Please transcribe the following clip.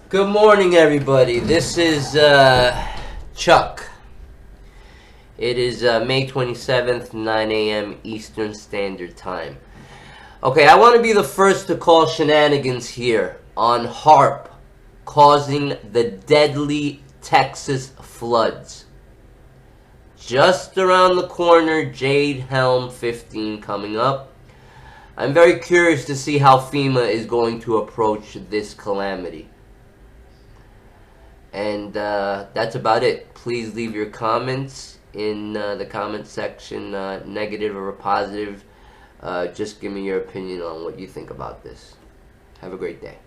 Good morning, everybody. This is Chuck. It is May 27th, 9 a.m. Eastern Standard Time. Okay, I want to be the first to call shenanigans here on HAARP causing the deadly Texas floods. Just around the corner, Jade Helm 15 coming up. I'm very curious to see how FEMA is going to approach this calamity. And that's about it. Please leave your comments in the comment section, negative or positive. Just give me your opinion on what you think about this. Have a great day.